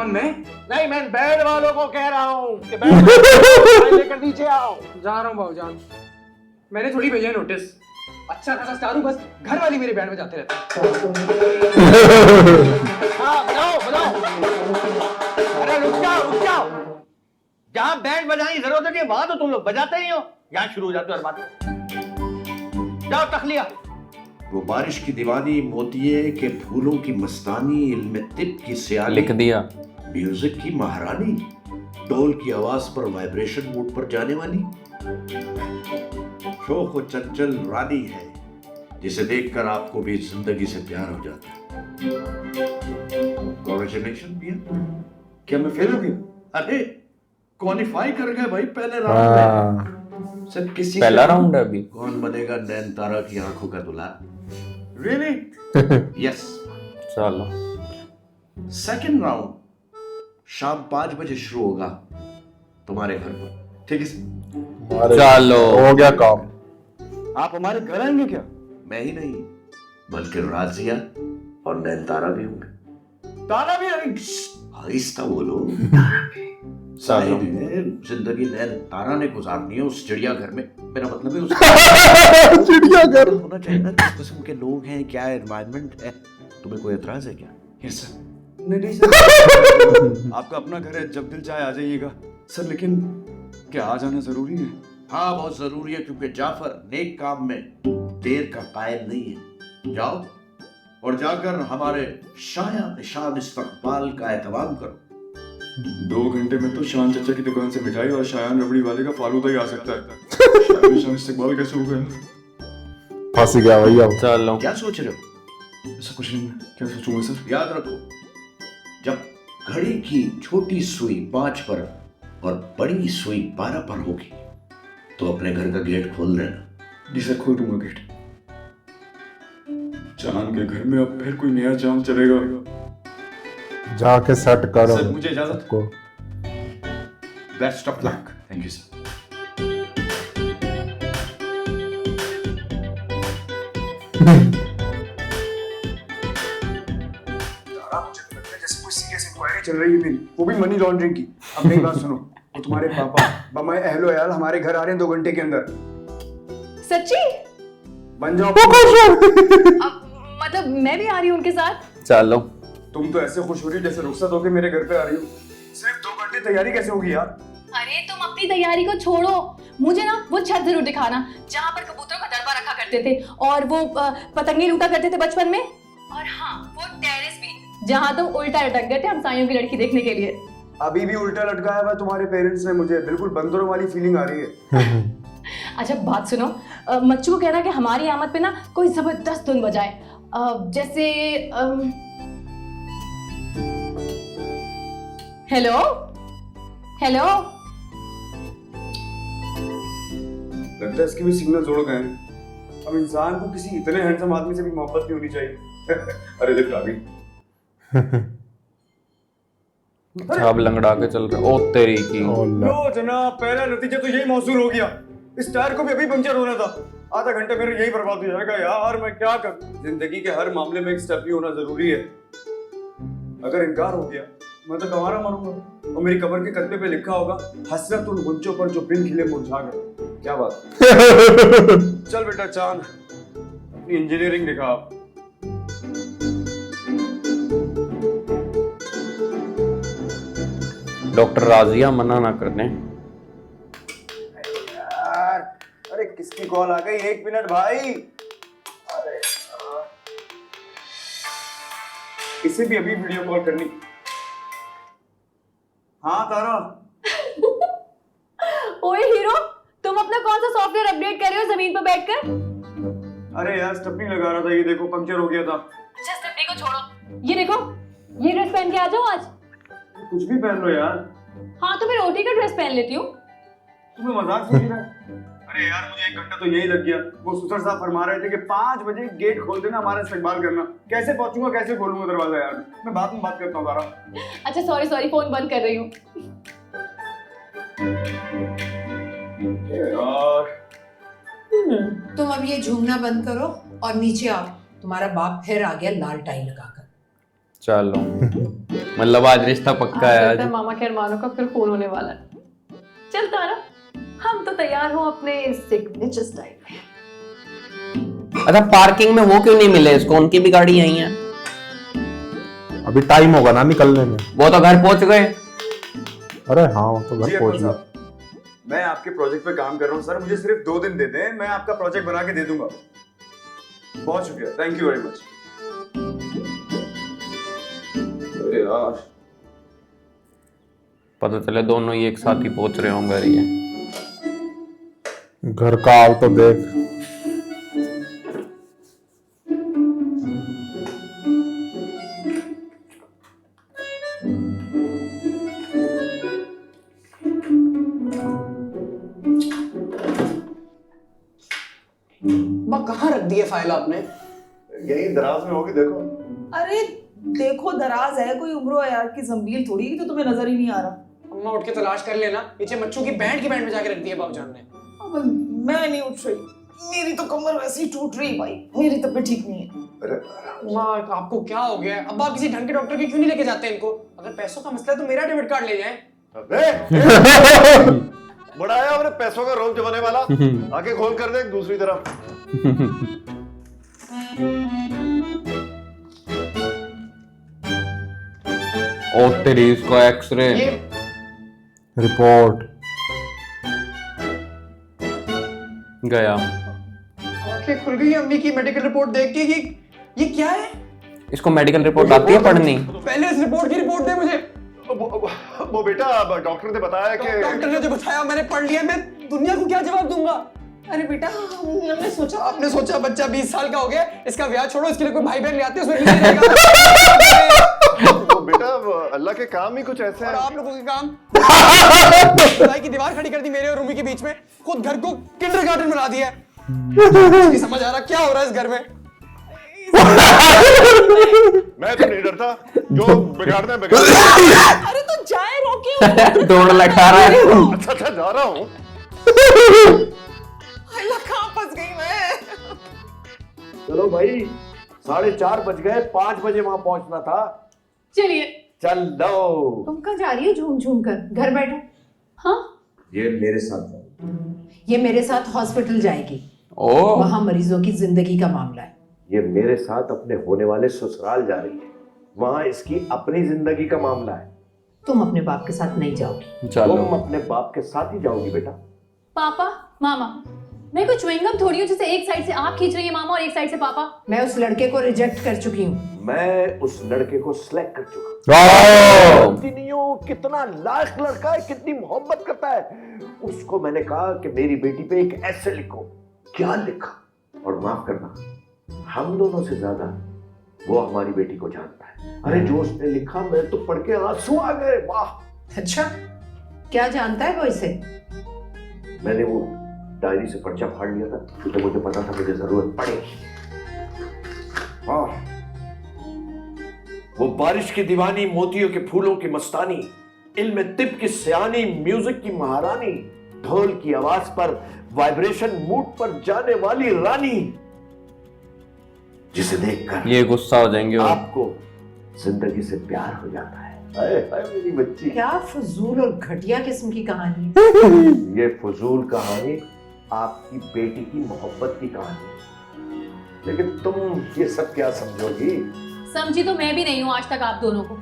कौन, मैं? नहीं, मैं बैंड वालों को कह रहा हूँ कि बैंड वालों लेकर नीचे आओ। जा रहा हूँ भाऊजान, मैंने थोड़ी भेजा है नोटिस। अच्छा खासा स्टार हूँ, बस घर वाली मेरी बैंड बजाते रहते हैं। हाँ बजाओ बजाओ। अरे रुक जाओ। जहाँ बैंड बजाने की जरूरत नहीं है वहां तो तुम लोग बजाते ही हो, यहाँ शुरू हो जाते हो हर बात। जाओ तखलिया। वो बारिश की दीवानी, मोतिये के फूलों की मस्तानी, इल्म तिब की सियानी, लिख दिया। म्यूजिक की महारानी, ढोल की आवाज पर वाइब्रेशन मूड पर जाने वाली, शोख और चंचल रानी है जिसे देखकर आपको भी जिंदगी से प्यार हो जाता है। Congratulations भैया। क्या मैं फेल हो गया? अरे क्वालिफाई कर गए भाई पहले राउंड में। सर किसी पहला राउंड है अभी। कौन बनेगा नैन तारा की आंखों का दुल्हा? रियली? यस। चलो सेकंड राउंड शाम 5 बजे शुरू होगा तुम्हारे घर पर, ठीक है सर? चलो हो गया काम। आप हमारे घर आएंगे क्या? मैं ही नहीं बल्कि राजिया और नैन तारा भी होंगे। तारा भी आएंगे? आहिस्ता बोलो। साहिब ने जिंदगी नैन तारा ने गुजारनी है उस चिड़ियाघर में, मेरा मतलब है उस चिड़ियाघर होना चाहिए ना किस किस्म के लोग हैं, क्या एनवायरनमेंट है। तुम्हें कोई एतराज है क्या? Yes sir. नहीं सर। आपका अपना घर है, जब दिल चाहे आ जाइएगा सर। लेकिन क्या आ जाना जरूरी है? हाँ बहुत जरूरी है, क्योंकि जाफर नेक काम में देर का कायल नहीं है। जाओ और जाकर हमारे शाया निशान इस्तकबाल का एहतमाम करो। 2 घंटे में तो शान चचा की दुकान से मिठाई और शायान रबड़ी वाले का फालूदा ही आ सकता है। शायद निशान इस्तकबाल कैसे हो गया? फंस गया भैया। चलो क्या सोच रहे हो? ऐसा कुछ नहीं, क्या सोचूंगा सर? याद रखो, जब घड़ी की छोटी सुई 5 पर और बड़ी सुई 12 पर होगी तो अपने घर का गेट खोल देना। जी सर, खोल दूंगा गेट। चांद के घर में अब फिर कोई नया चांद चलेगा। जाके सेट करो सर मुझे इजाजत। को। Best of luck. Thank you sir. चल रही है मेरी, वो भी मनी लॉन्ड्रिंग की। अब मेरी बात सुनो, वो तुम्हारे पापा बमाए अहलो यार हमारे घर आ रहे हैं 2 घंटे के अंदर। सच्ची? बन जाओ। मतलब मैं भी आ रही हूँ उनके साथ? चलो। तुम तो ऐसे खुश हो रही हो जैसे रुखसत होके मेरे घर पे आ रही हो। सिर्फ 2 घंटे तैयारी कैसे होगी यार? अरे तुम अपनी तैयारी को छोड़ो, मुझे ना वो छत जरूर दिखाना जहाँ पर कबूतरों का दरबार रखा करते थे और वो पतंगे लूटा करते थे बचपन में। और हाँ, वो टेरेस भी जहाँ तुम उल्टा लटक गए थे हमसाइयों की लड़की देखने के लिए। अभी भी उल्टा लटकाया हुआ तुम्हारे पेरेंट्स ने मुझे, बिल्कुल बंदरों वाली फीलिंग आ रही है। अच्छा बात सुनो, मच्चू को कहना कि हमारी आमद पे ना कोई जबरदस्त धुन बजाए, जैसे हेलो हेलो। लगता है इसके भी सिग्नल जोड़ गए हैं। अब इंसान को किसी इतने हैंडसम आदमी से भी मोहब्बत नहीं होनी चाहिए। अरे लिफ्ट आ गई। अब लंगड़ा के चल रहे। ओ तेरी की। लो जनाब, पहला नतीजा तो यही मौसूल हो गया। इस टायर को भी अभी पंचर होना था। आधा घंटा मेरा यही बर्बाद हो जाएगा यार, मैं क्या करूं? जिंदगी के हर मामले में एक स्टेप भी होना जरूरी है। अगर इनकार हो गया मैं तो गंवारा मरूंगा और मेरी कब्र के कत्ते पे लिखा होगा, हसरत उन गुंचों पर जो बिन खिले मुरझा गए। क्या बात। चल बेटा चांद, अपनी इंजीनियरिंग दिखा आप। डॉक्टर राजिया मना ना करने। यार अरे किसकी कॉल आ गई? 1 मिनट भाई। अरे इसे भी अभी वीडियो कॉल करनी। हाँ तारा। ओए हीरो, तुम अपना कौन सा सॉफ्टवेयर अपडेट कर रहे हो जमीन पर बैठकर? अरे यार स्टेपनी लगा रहा था, ये देखो पंक्चर हो गया था। अच्छा स्टेपनी को छोड़ो, ये देखो, ये ड्रेस पहन के आ जाओ आज। कुछ भी पहन लो यार। हाँ तो मैं रोटी का ड्रेस पहन लेती हूँ। तुम्हें मजाक समझ रहा है? अरे यार मुझे 1 घंटा तो यही लग गया। वो सुसर साहब फरमा रहे थे कि 5 बजे गेट खोल देना, हमारा इस्तेमाल करना। कैसे पहुंचूंगा, कैसे खोलूंगा दरवाजा यार? मैं बाद में बात करता हूँ तारा। अच्छा सॉरी फोन बंद कर रही हूँ। यार तुम अब ये झूमना बंद करो और नीचे आओ। तुम्हारा बाप फिर आ गया लाल टाई लगाकर। चलो मतलब आज रिश्ता पक्का है आज। मामा के अरमानों का फिर खून होने वाला है। चल तारा, हम तो तैयार हो अपने सिग्नेचर स्टाइल में। अच्छा पार्किंग में वो क्यों नहीं मिले इसको? उनकी भी गाड़ी यही है। अभी टाइम होगा ना निकलने में। वो तो घर पहुंच गए। अरे हाँ वो तो जी घर अकबर पहुंच गया। साहब, मैं आपके प्रोजेक्ट पे काम कर रहा हूँ सर, मुझे सिर्फ 2 दिन दे दें, मैं आपका प्रोजेक्ट बना के दे दूंगा। बहुत शुक्रिया, थैंक यू वेरी मच। अरे यार, पता चले दोनों ही एक साथ ही पहुंच रहे होंगे ये। घर का हाल तो देख। माँ कहाँ रख दी है फाइल आपने? यही दराज में होगी, देखो। अरे देखो दराज है, कोई उम्र यार की जंबील थोड़ी है, तो तुम्हें नजर ही नहीं आ रहा। अम्मा उठ के तलाश कर लेना, पीछे मच्छू की बैंड में जाके रख दी है बाबूजान ने। अब मैं नहीं उठ रही, मेरी तो कमर वैसे ही टूट रही भाई, मेरी तबीयत ठीक नहीं है। माँ आपको क्या हो गया है? अब आप किसी ढंग के डॉक्टर के क्यों नहीं लेके जाते इनको? अगर पैसों का मसला है तो मेरा डेबिट कार्ड ले जाएं। बड़ा आया हमने पैसों का रोल जमाने वाला। आगे खोल कर दे दूसरी तरफ। ओ तेरी इसको एक्सरे ये रिपोर्ट गया। आंखें खुल गई अम्मी की मेडिकल रिपोर्ट देख के। ये क्या है? इसको मेडिकल रिपोर्ट आती है पढ़नी? पहले इस रिपोर्ट की रिपोर्ट दे मुझे। वो बेटा डॉक्टर ने बताया कि डॉक्टर ने जो बताया मैंने पढ़ लिया, मैं दुनिया को क्या जवाब दूंगा? अरे बेटा हमने सोचा, आपने सोचा बच्चा 20 साल का हो गया, इसका ब्याह छोड़ो, इसके लिए कोई भाई बहन ले आते हैं, उसमें नहीं रहेगा। वो बेटा अल्लाह के काम ही कुछ ऐसे और हैं। आप लोगों के काम खुदाई की दीवार खड़ी कर दी मेरे और रूमी के बीच में, खुद घर को किंडरगार्टन बना दिया है। नहीं समझ आ रहा क्या हो रहा है इस घर में। मैं तो नहीं डरता, जो बिगाड़ना है बिगाड़। अरे तो जाए रोके। दौड़ लगा रहा है। अच्छा जा रहा हूँ। अल्लाह कहाँ फंस गई मैं। चलो भाई 4:30 बज गए, 5 बजे वहां पहुंचना था। चलिए। चल लो। तुम कहाँ जा रही हो झूम झूम कर? घर बैठो। हाँ ये मेरे साथ ये मेरे साथ हॉस्पिटल जाएगी, ओ वहां मरीजों की जिंदगी का मामला है। ये मेरे साथ अपने होने वाले ससुराल जा रही है, वहां इसकी अपनी जिंदगी का मामला है। तुम अपने बाप के साथ नहीं जाओगी। चलो तुम अपने बाप के साथ ही जाओगी बेटा। पापा मामा, मैं कोई च्युइंगम थोड़ी हूँ जिसे एक साइड से आप खींच रही है मामा और एक साइड से पापा। मैं उस लड़के को रिजेक्ट कर चुकी हूँ। मैं उस लड़के को सिलेक्ट कर चुका। नहीं हूँ, कितना लाख लड़का है, कितनी मोहब्बत करता है। उसको मैंने कहा कि मेरी बेटी पे एक ऐसे लिखो। क्या लिखा? और माफ करना, हम दोनों से ज्यादा वो हमारी बेटी को जानता है। अरे जो उसने लिखा, मैं तो पढ़ के आंसू आ गए। वाह। अच्छा क्या जानता है वो इसे? मैंने वो डायरी से पर्चा फाड़ लिया था, क्योंकि मुझे पता था मुझे जरूरत पड़ेगी। वो बारिश की दीवानी, मोतियों के फूलों की मस्तानी, इल्म तिब की सियानी, म्यूजिक की महारानी, ढोल की आवाज पर वाइब्रेशन मूड पर जाने वाली रानी, जिसे देखकर ये गुस्सा हो जाएंगे वो। आपको जिंदगी से प्यार हो जाता है। हाय हाय मेरी बच्ची। क्या फजूल और घटिया किस्म की कहानी है। ये फजूल कहानी आपकी बेटी की मोहब्बत की कहानी है, लेकिन तुम ये सब क्या समझोगी? समझी तो मैं भी नहीं हूँ आज तक आप दोनों को।